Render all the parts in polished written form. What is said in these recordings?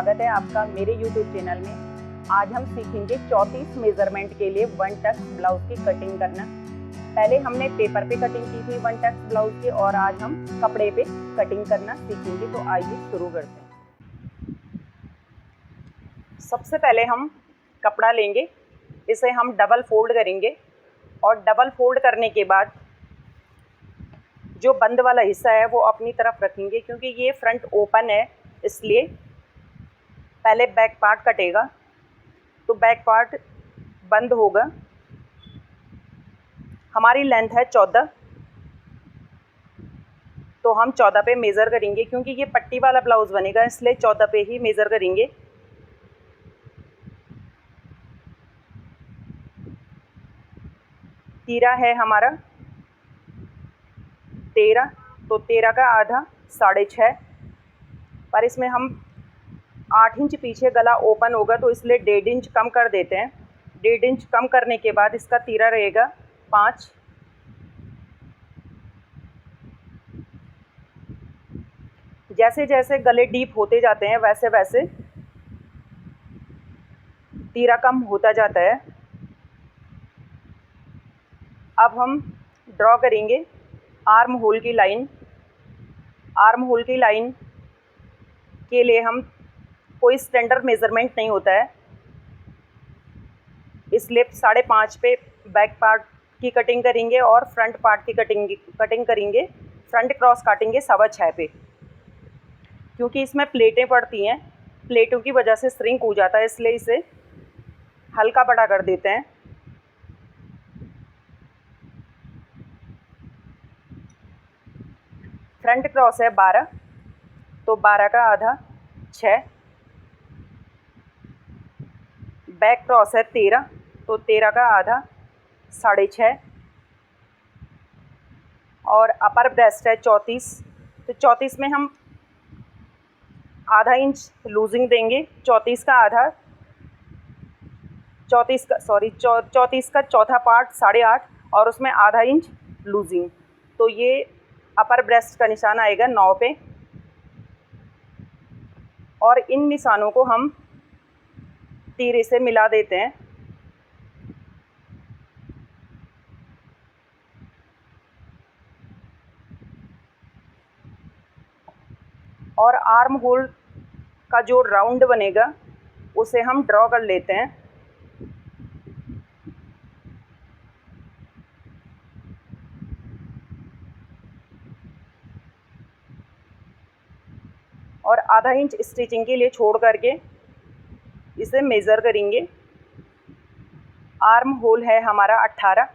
स्वागत है आपका मेरे YouTube चैनल में। आज हम सीखेंगे 34 मेजरमेंट के लिए वन टक्स ब्लाउज की कटिंग करना। पहले हमने पेपर पे कटिंग की थी वन टक्स ब्लाउज की, और आज हम कपड़े पे कटिंग करना सीखेंगे। तो आइए शुरू करते हैं। सबसे पहले हम कपड़ा लेंगे, इसे हम डबल फोल्ड करेंगे और डबल फोल्ड करने के बाद जो बंद वाला हिस्सा है वो अपनी तरफ रखेंगे, क्योंकि ये फ्रंट ओपन है इसलिए पहले बैक पार्ट कटेगा। तो बैक पार्ट बंद होगा। हमारी लेंथ है 14, तो हम 14 पे मेज़र करेंगे, क्योंकि ये पट्टी वाला ब्लाउज़ बनेगा इसलिए 14 पे ही मेज़र करेंगे। तीरा है हमारा 13, तो 13 का आधा 6.5, पर इसमें हम 8 इंच पीछे गला ओपन होगा तो इसलिए 1.5 इंच कम कर देते हैं। 1.5 इंच कम करने के बाद इसका तीरा रहेगा 5। जैसे जैसे गले डीप होते जाते हैं वैसे वैसे तीरा कम होता जाता है। अब हम ड्रॉ करेंगे आर्म होल की लाइन। आर्म होल की लाइन के लिए हम कोई स्टैंडर्ड मेज़रमेंट नहीं होता है, इसलिए 5.5 पे बैक पार्ट की कटिंग करेंगे और फ्रंट पार्ट की कटिंग करेंगे। फ्रंट क्रॉस काटेंगे 6.25 पे, क्योंकि इसमें प्लेटें पड़ती हैं, प्लेटों की वजह से श्रिंक हो जाता है, इसलिए इसे हल्का बड़ा कर देते हैं। फ्रंट क्रॉस है 12, तो 12 का आधा 6। बैक क्रॉस है 13, तो 13 का आधा 6.5। और अपर ब्रेस्ट है 34, तो 34 में हम आधा इंच लूजिंग देंगे। 34 का आधा 34 का चौथा पार्ट 8.5 और उसमें आधा इंच लूजिंग, तो ये अपर ब्रेस्ट का निशान आएगा 9 पे। और इन निशानों को हम तीरे से मिला देते हैं। और आर्म होल का जो राउंड बनेगा उसे हम ड्रॉ कर लेते हैं। और आधा इंच स्टिचिंग के लिए छोड़ करके इसे मेज़र करेंगे। आर्म होल है हमारा 18,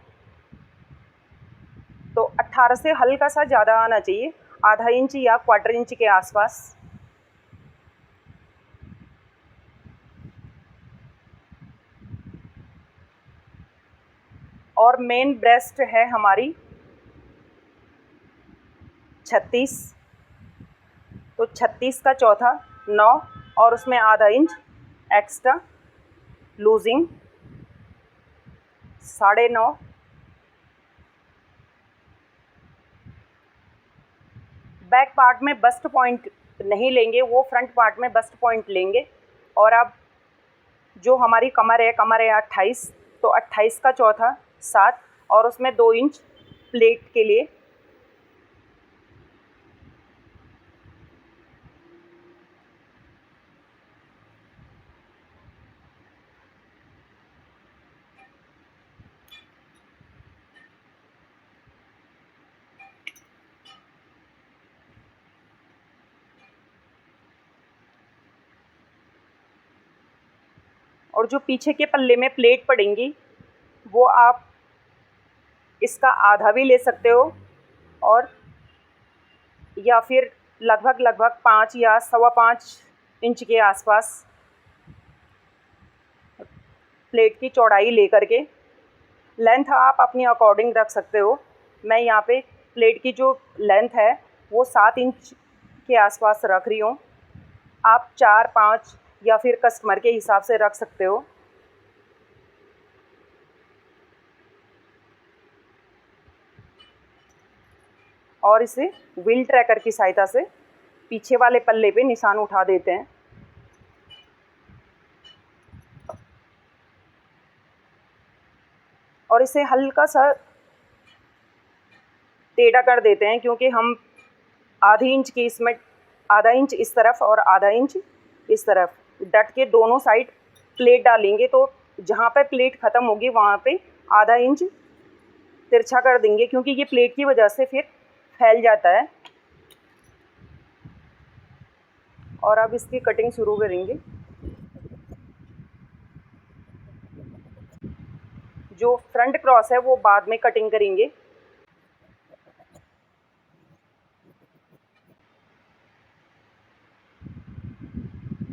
तो 18 से हल्का सा ज़्यादा आना चाहिए, आधा इंच या 1/4 इंच के आसपास। और मेन ब्रेस्ट है हमारी 36, तो 36 का चौथा 9 और उसमें आधा inch extra losing 9.5। Back part में बस्ट पॉइंट नहीं लेंगे, वो फ्रंट पार्ट में बस्ट पॉइंट लेंगे। और अब जो हमारी कमर है 28, तो 28 का चौथा 7 और उसमें 2 इंच प्लेट के लिए। और जो पीछे के पल्ले में प्लेट पड़ेंगी वो आप इसका आधा भी ले सकते हो, और या फिर लगभग 5 या 5.25 इंच के आसपास प्लेट की चौड़ाई ले करके। लेंथ आप अपनी अकॉर्डिंग रख सकते हो। मैं यहाँ पे प्लेट की जो लेंथ है वो 7 इंच के आसपास रख रही हूँ। आप 4, 5 या फिर कस्टमर के हिसाब से रख सकते हो। और इसे व्हील ट्रैकर की सहायता से पीछे वाले पल्ले पे निशान उठा देते हैं। और इसे हल्का सा टेढ़ा कर देते हैं, क्योंकि हम आधी इंच की इसमें आधा इंच इस तरफ और आधा इंच इस तरफ डट के दोनों साइड प्लेट डालेंगे। तो जहाँ पे प्लेट ख़त्म होगी वहाँ पे आधा इंच तिरछा कर देंगे, क्योंकि ये प्लेट की वजह से फिर फैल जाता है। और अब इसकी कटिंग शुरू करेंगे। जो फ्रंट क्रॉस है वो बाद में कटिंग करेंगे।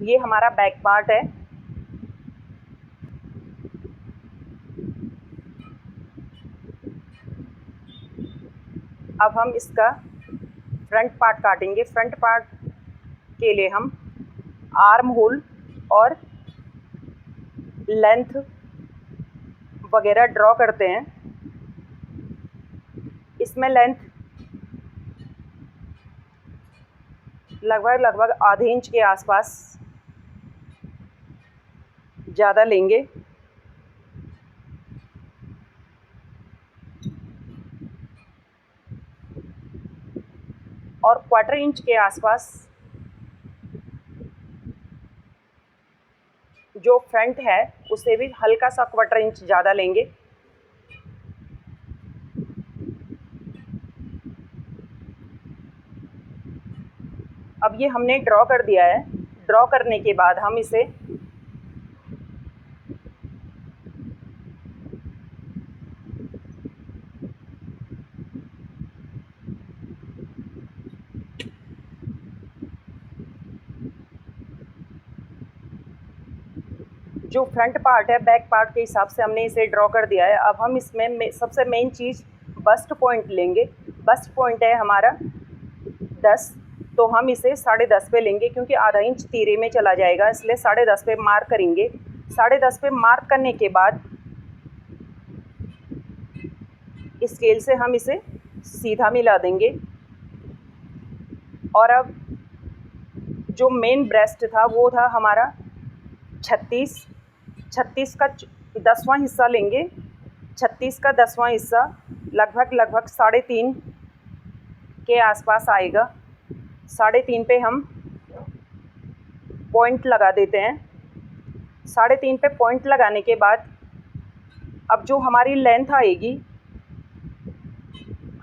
ये हमारा बैक पार्ट है। अब हम इसका फ्रंट पार्ट काटेंगे। फ्रंट पार्ट के लिए हम आर्म होल और लेंथ वगैरह ड्रॉ करते हैं। इसमें लेंथ लगभग आधे इंच के आसपास ज़्यादा लेंगे। और क्वार्टर इंच के आसपास जो फ्रंट है उसे भी हल्का सा क्वार्टर इंच ज़्यादा लेंगे। अब ये हमने ड्रॉ कर दिया है। ड्रॉ करने के बाद हम इसे जो फ्रंट पार्ट है बैक पार्ट के हिसाब से हमने इसे ड्रॉ कर दिया है। अब हम इसमें सबसे मेन चीज़ बस्ट पॉइंट लेंगे। बस्ट पॉइंट है हमारा 10, तो हम इसे 10.5 पे लेंगे, क्योंकि आधा इंच तीरे में चला जाएगा, इसलिए 10.5 पे मार्क करेंगे। 10.5 पे मार्क करने के बाद स्केल से हम इसे सीधा मिला देंगे। और अब जो मेन ब्रेस्ट था वो था हमारा 36 का 10वां हिस्सा लेंगे। 36 का 10वां हिस्सा लगभग 3.5 के आसपास आएगा। 3.5 पे हम पॉइंट लगा देते हैं। 3.5 पे पॉइंट लगाने के बाद अब जो हमारी लेंथ आएगी,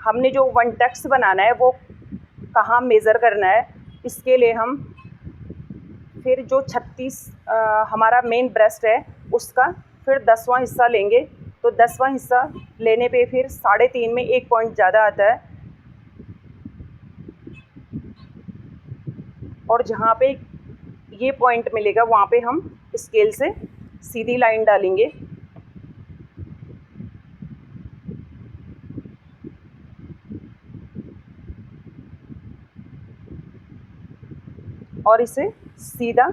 हमने जो वन टेक्स बनाना है वो कहाँ मेज़र करना है, इसके लिए हम फिर जो 36 हमारा मेन ब्रेस्ट है उसका फिर 10वां हिस्सा लेंगे। तो 10वां हिस्सा लेने पे फिर 3.5 में 1 पॉइंट ज़्यादा आता है। और जहाँ पे ये पॉइंट मिलेगा वहाँ पे हम स्केल से सीधी लाइन डालेंगे। और इसे सीधा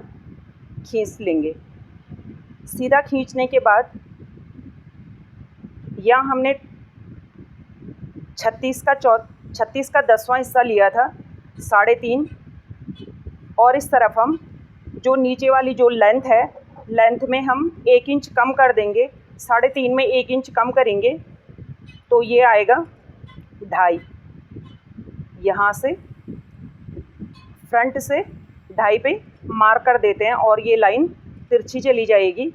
खींच लेंगे। सीधा खींचने के बाद यहाँ हमने 36 का 10वां हिस्सा लिया था 3.5, और इस तरफ हम जो नीचे वाली जो लेंथ है, लेंथ में हम 1 इंच कम कर देंगे। 3.5 में 1 इंच कम करेंगे तो ये आएगा 2.5। यहाँ से फ्रंट से 2.5 पे मार्क कर देते हैं और ये लाइन तिरछी चली जाएगी।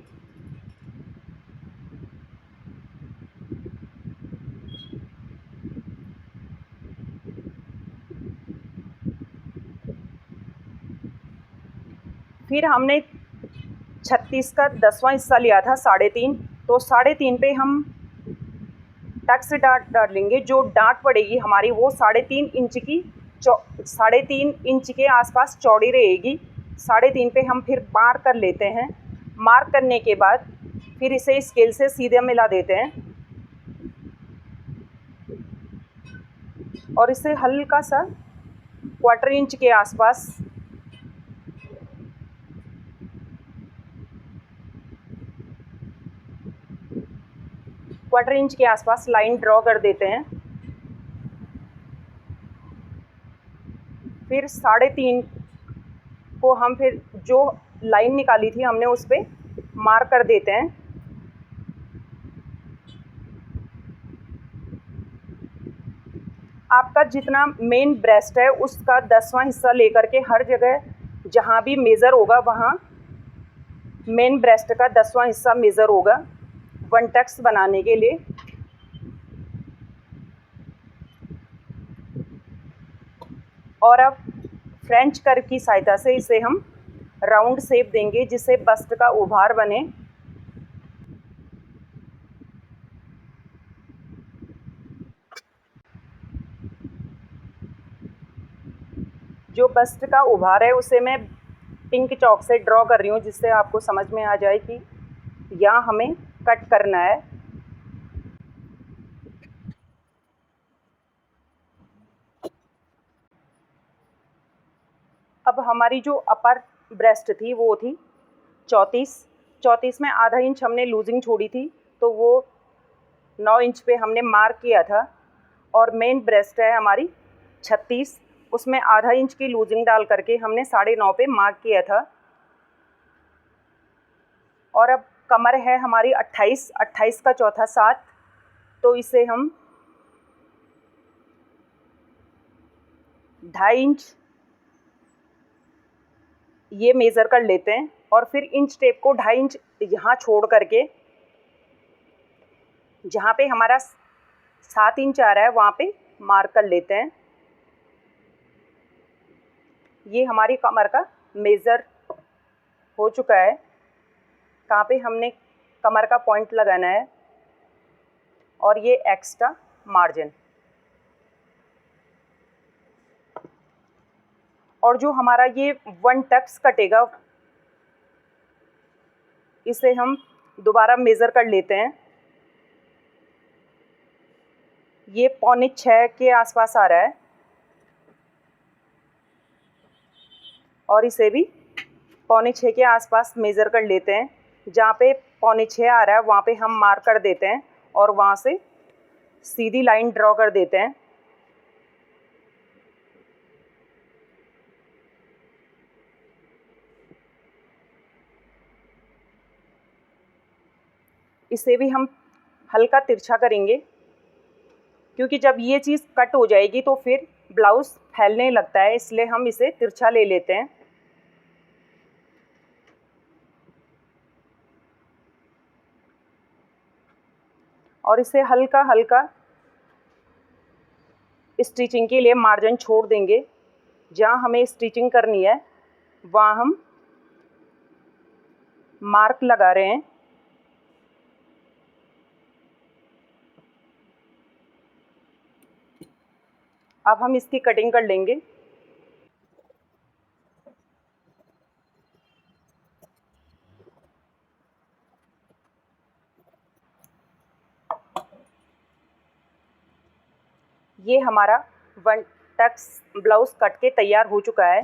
फिर हमने 36 का 10वां हिस्सा लिया था 3.5, तो 3.5 पे हम टक्स डाट लेंगे। जो डाट पड़ेगी हमारी वो 3.5 इंच की 3.5 इंच के आसपास चौड़ी रहेगी। 3.5 पे हम फिर मार्क कर लेते हैं। मार्क करने के बाद फिर इसे स्केल से सीधे मिला देते हैं और इसे हल्का सा 1/4 इंच के आसपास लाइन ड्रॉ कर देते हैं। फिर 3.5 को हम फिर जो लाइन निकाली थी हमने उस पर मार्क कर देते हैं। आपका जितना मेन ब्रेस्ट है उसका 10वां हिस्सा लेकर के हर जगह जहाँ भी मेज़र होगा वहाँ मेन ब्रेस्ट का 10वां हिस्सा मेज़र होगा 1 टक्स बनाने के लिए। और अब फ्रेंच कर्व की सहायता से इसे हम राउंड शेप देंगे जिससे बस्ट का उभार बने। जो बस्ट का उभार है उसे मैं पिंक चॉक से ड्रॉ कर रही हूँ जिससे आपको समझ में आ जाए कि यहाँ हमें कट करना है। अब हमारी जो अपर ब्रेस्ट थी वो थी 34 में आधा इंच हमने लूजिंग छोड़ी थी, तो वो 9 इंच पे हमने मार्क किया था। और मेन ब्रेस्ट है हमारी 36, उसमें आधा इंच की लूजिंग डाल करके हमने 9.5 पे मार्क किया था। और अब कमर है हमारी 28 का चौथा 7, तो इसे हम 2.5 इंच ये मेज़र कर लेते हैं और फिर इंच टेप को 2.5 इंच यहाँ छोड़ करके जहाँ पे हमारा 7 इंच आ रहा है वहाँ पे मार्क कर लेते हैं। ये हमारी कमर का मेज़र हो चुका है, कहाँ पे हमने कमर का पॉइंट लगाना है और ये एक्स्ट्रा मार्जिन। और जो हमारा ये 1 टक्स कटेगा इसे हम दोबारा मेज़र कर लेते हैं। ये 5.25 के आसपास आ रहा है और इसे भी 5.25 के आसपास मेज़र कर लेते हैं। जहाँ पे 5.25 आ रहा है वहाँ पे हम मार्क कर देते हैं और वहाँ से सीधी लाइन ड्रॉ कर देते हैं। इसे भी हम हल्का तिरछा करेंगे क्योंकि जब ये चीज़ कट हो जाएगी तो फिर ब्लाउज़ फैलने लगता है, इसलिए हम इसे तिरछा ले लेते हैं। और इसे हल्का हल्का स्टिचिंग के लिए मार्जिन छोड़ देंगे। जहाँ हमें स्टिचिंग करनी है वहाँ हम मार्क लगा रहे हैं। अब हम इसकी कटिंग कर लेंगे। ये हमारा 1 टक्स ब्लाउज़ कट के तैयार हो चुका है।